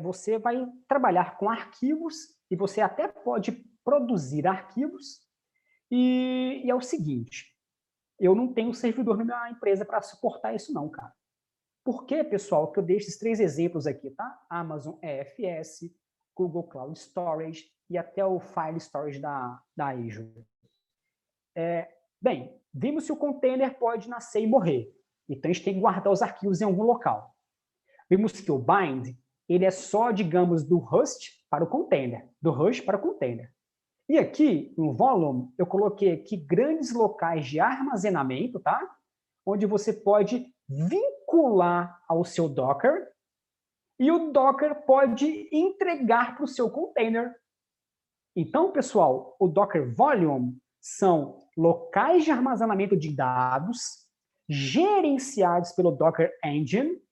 você vai trabalhar com arquivos e você até pode produzir arquivos. E é o seguinte, eu não tenho servidor na minha empresa para suportar isso não, cara. Por que, pessoal, que eu deixo esses 3 exemplos aqui, tá? Amazon EFS, Google Cloud Storage e até o File Storage da Azure. Bem, vimos que o container pode nascer e morrer. Então, a gente tem que guardar os arquivos em algum local. Vimos que o bind, ele é só, digamos, do host para o container. Do host para o container. E aqui, no volume, eu coloquei aqui grandes locais de armazenamento, tá? Onde você pode vincular ao seu Docker e o Docker pode entregar para o seu container. Então, pessoal, o Docker Volume são locais de armazenamento de dados gerenciados pelo Docker Engine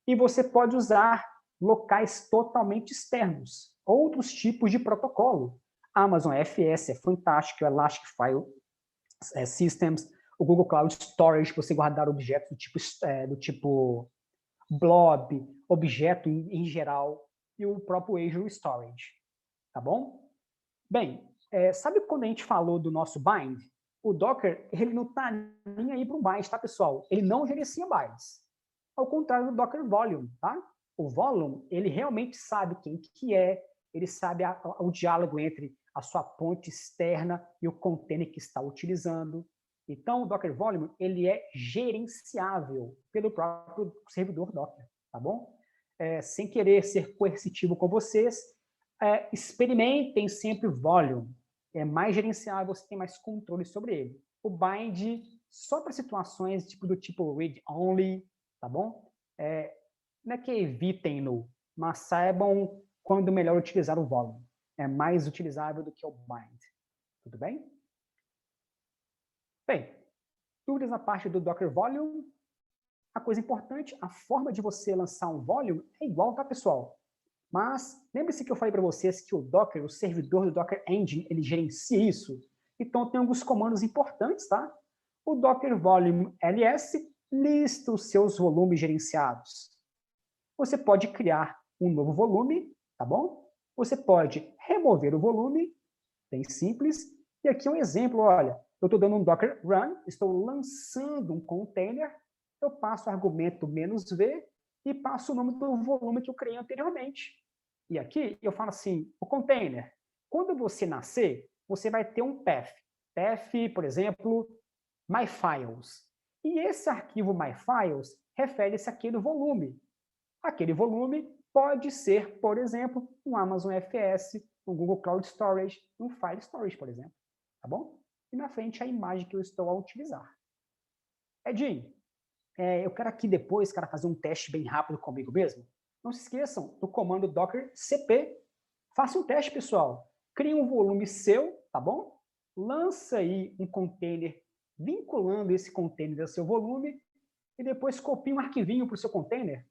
e você pode usar locais totalmente externos, outros tipos de protocolo. Amazon FS é fantástico, o Elastic File Systems, o Google Cloud Storage, você guardar objetos do tipo blob, objeto em geral, e o próprio Azure Storage, tá bom? Bem, sabe quando a gente falou do nosso bind? O Docker, ele não está nem aí para o bind, tá, pessoal? Ele não gerencia binds. Ao contrário do Docker Volume, tá? O Volume, ele realmente sabe quem que é, ele sabe o diálogo entre a sua ponte externa e o container que está utilizando. Então, o Docker Volume, ele é gerenciável pelo próprio servidor Docker, tá bom? Sem querer ser coercitivo com vocês, experimentem sempre o Volume. É mais gerenciável, você tem mais controle sobre ele. O Bind, só para situações do tipo read-only, tá bom? Não é que evitem-no, mas saibam quando melhor utilizar o Volume. É mais utilizável do que o Bind. Tudo bem? Bem, dúvidas na parte do Docker Volume? A coisa importante, a forma de você lançar um volume é igual, tá, pessoal? Mas lembre-se que eu falei para vocês que o Docker, o servidor do Docker Engine, ele gerencia isso. Então tem alguns comandos importantes, tá? O Docker Volume ls lista os seus volumes gerenciados. Você pode criar um novo volume, tá bom? Você pode remover o volume, bem simples. E aqui um exemplo, olha, eu estou dando um Docker Run, estou lançando um container, eu passo o argumento "-v" e passo o nome do volume que eu criei anteriormente. E aqui eu falo assim, o container, quando você nascer, você vai ter um path. Path, por exemplo, myfiles. E esse arquivo myfiles refere-se àquele volume. Aquele volume pode ser, por exemplo, um Amazon FS, um Google Cloud Storage, um File Storage, por exemplo. Tá bom? E na frente a imagem que eu estou a utilizar. Edinho, eu quero aqui depois, cara, fazer um teste bem rápido comigo mesmo. Não se esqueçam do comando docker cp. Faça um teste, pessoal. Crie um volume seu, tá bom? Lança aí um container vinculando esse container ao seu volume e depois copie um arquivinho para o seu container.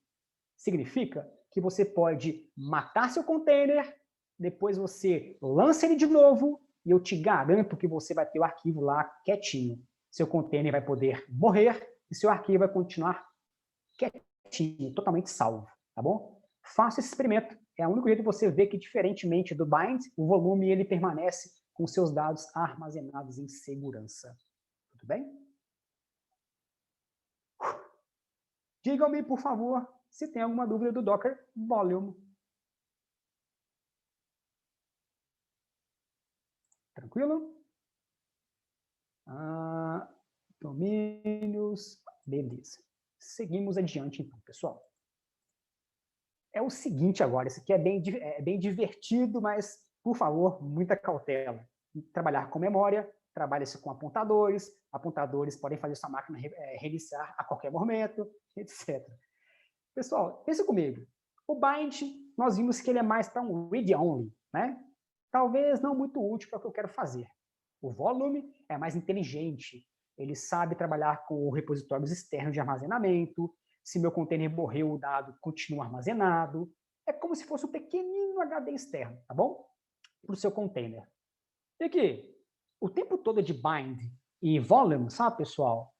Significa que você pode matar seu container, depois você lança ele de novo e eu te garanto que você vai ter o arquivo lá quietinho. Seu container vai poder morrer e seu arquivo vai continuar quietinho, totalmente salvo, tá bom? Faça esse experimento. É o único jeito de você ver que, diferentemente do bind, o volume ele permanece com seus dados armazenados em segurança. Tudo bem? Digam-me, por favor, se tem alguma dúvida do Docker Volume. Tranquilo? Domínios, beleza. Seguimos adiante, então, pessoal. É o seguinte agora, isso aqui é bem divertido, mas, por favor, muita cautela. Trabalhar com memória, trabalha-se com apontadores podem fazer sua máquina reiniciar a qualquer momento, etc. Pessoal, pense comigo. O bind, nós vimos que ele é mais para um read-only, né? Talvez não muito útil para o que eu quero fazer. O volume é mais inteligente, ele sabe trabalhar com repositórios externos de armazenamento, se meu container morreu, o dado continua armazenado, é como se fosse um pequenino HD externo, tá bom? Para o seu container. E aqui, o tempo todo de bind e volume, sabe, pessoal?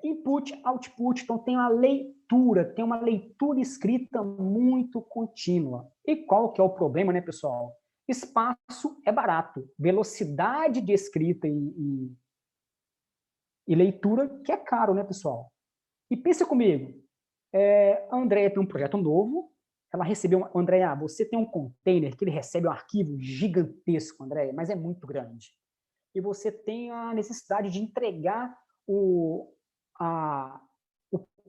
Input, output, então tem uma leitura escrita muito contínua. E qual que é o problema, né, pessoal? Espaço é barato, velocidade de escrita e leitura que é caro, né, pessoal? E pensa comigo, a Andrea tem um projeto novo, ela recebeu, Andrea, você tem um container que ele recebe um arquivo gigantesco, Andrea, mas é muito grande. E você tem a necessidade de entregar o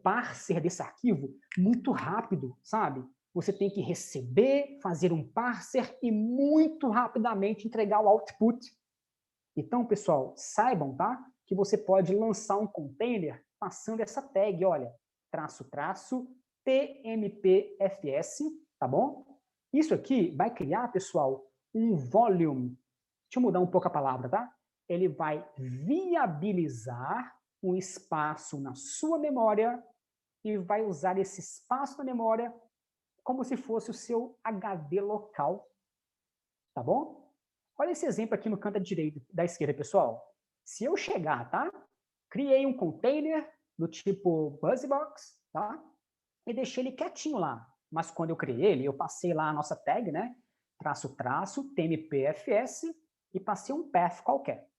parser desse arquivo muito rápido, sabe? Você tem que receber, fazer um parser e muito rapidamente entregar o output. Então, pessoal, saibam, tá? Que você pode lançar um container passando essa tag, olha, --tmpfs, tá bom? Isso aqui vai criar, pessoal, um volume. Deixa eu mudar um pouco a palavra, tá? Ele vai viabilizar um espaço na sua memória e vai usar esse espaço na memória como se fosse o seu HD local, tá bom? Olha esse exemplo aqui no canto da esquerda, pessoal. Se eu chegar, tá? Criei um container do tipo BuzzBox, tá? E deixei ele quietinho lá. Mas quando eu criei ele, eu passei lá a nossa tag, né? _, tmpfs, e passei um path qualquer.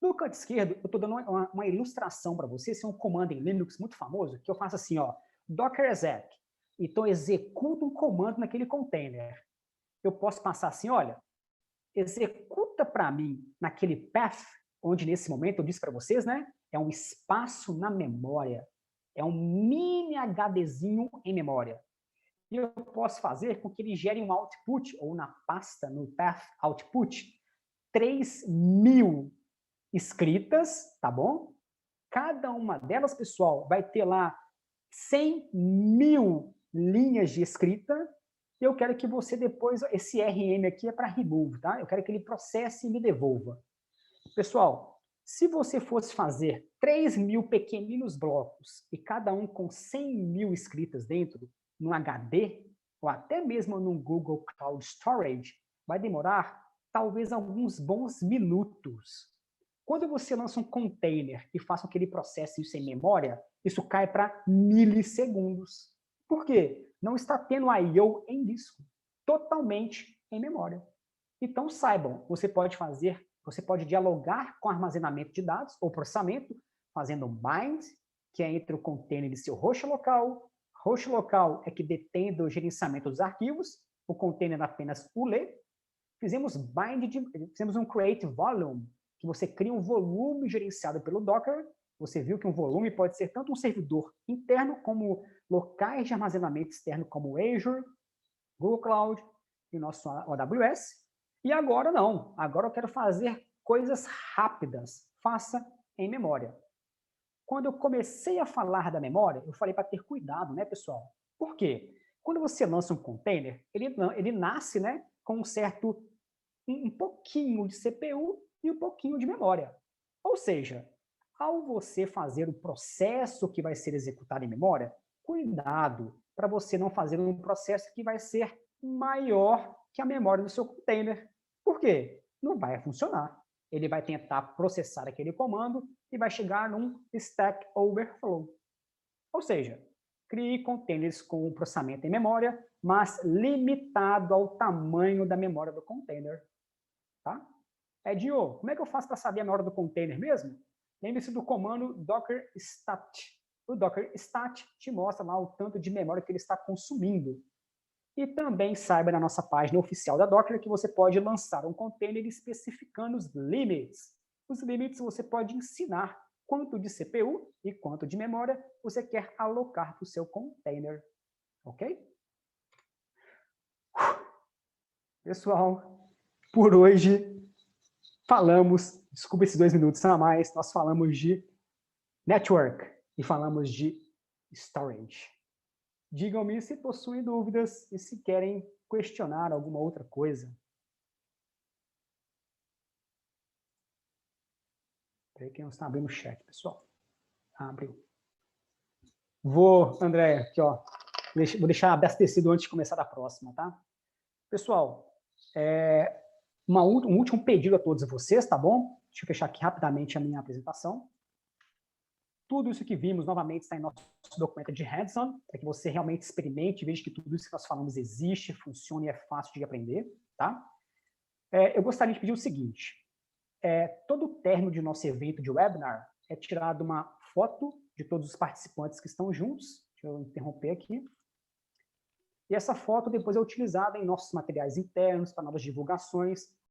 No canto esquerdo, eu estou dando uma ilustração para vocês. Esse é um comando em Linux muito famoso, que eu faço assim, ó, docker exec. Então, executa um comando naquele container. Eu posso passar assim, olha, executa para mim naquele path, onde nesse momento eu disse para vocês, né? É um espaço na memória. É um mini HDzinho em memória. E eu posso fazer com que ele gere um output, ou na pasta, no path output, 3.000 escritas, tá bom? Cada uma delas, pessoal, vai ter lá 100.000 linhas de escrita. E eu quero que você depois, esse RM aqui é para remove, tá? Eu quero que ele processe e me devolva. Pessoal, se você fosse fazer 3.000 pequeninos blocos e cada um com 100.000 escritas dentro, num HD, ou até mesmo num Google Cloud Storage, vai demorar talvez alguns bons minutos. Quando você lança um container e faz com que ele processe isso em memória, isso cai para milissegundos. Por quê? Não está tendo I/O em disco, totalmente em memória. Então saibam, você pode dialogar com armazenamento de dados ou processamento, fazendo um bind, que é entre o container e seu host local. Host local é que detém do gerenciamento dos arquivos, o container apenas o lê. Fizemos um create volume, que você cria um volume gerenciado pelo Docker. Você viu que um volume pode ser tanto um servidor interno como locais de armazenamento externo como Azure, Google Cloud e nosso AWS. E agora não. Agora eu quero fazer coisas rápidas. Faça em memória. Quando eu comecei a falar da memória, eu falei para ter cuidado, né, pessoal? Por quê? Quando você lança um container, ele nasce, né, com um pouquinho de CPU e um pouquinho de memória. Ou seja, ao você fazer o processo que vai ser executado em memória, cuidado para você não fazer um processo que vai ser maior que a memória do seu container. Por quê? Não vai funcionar. Ele vai tentar processar aquele comando e vai chegar num Stack Overflow. Ou seja, crie containers com processamento em memória, mas limitado ao tamanho da memória do container. Tá? Dio, como é que eu faço para saber a memória do container mesmo? Lembre-se do comando docker stat. O docker stat te mostra lá o tanto de memória que ele está consumindo. E também saiba na nossa página oficial da Docker que você pode lançar um container especificando os limites. Os limites você pode ensinar quanto de CPU e quanto de memória você quer alocar para o seu container. Ok? Pessoal, por hoje falamos, desculpa esses 2 minutos a mais, nós falamos de network e falamos de storage. Digam-me se possuem dúvidas e se querem questionar alguma outra coisa. Peraí que não está abrindo o chat, pessoal. Abriu. André, aqui, ó. Vou deixar abastecido antes de começar a próxima, tá? Pessoal, um último pedido a todos vocês, tá bom? Deixa eu fechar aqui rapidamente a minha apresentação. Tudo isso que vimos, novamente, está em nosso documento de hands-on, para que você realmente experimente e veja que tudo isso que nós falamos existe, funciona e é fácil de aprender, tá? Eu gostaria de pedir o seguinte, todo o término de nosso evento de webinar é tirado uma foto de todos os participantes que estão juntos, deixa eu interromper aqui, e essa foto depois é utilizada em nossos materiais internos, para novas divulgações,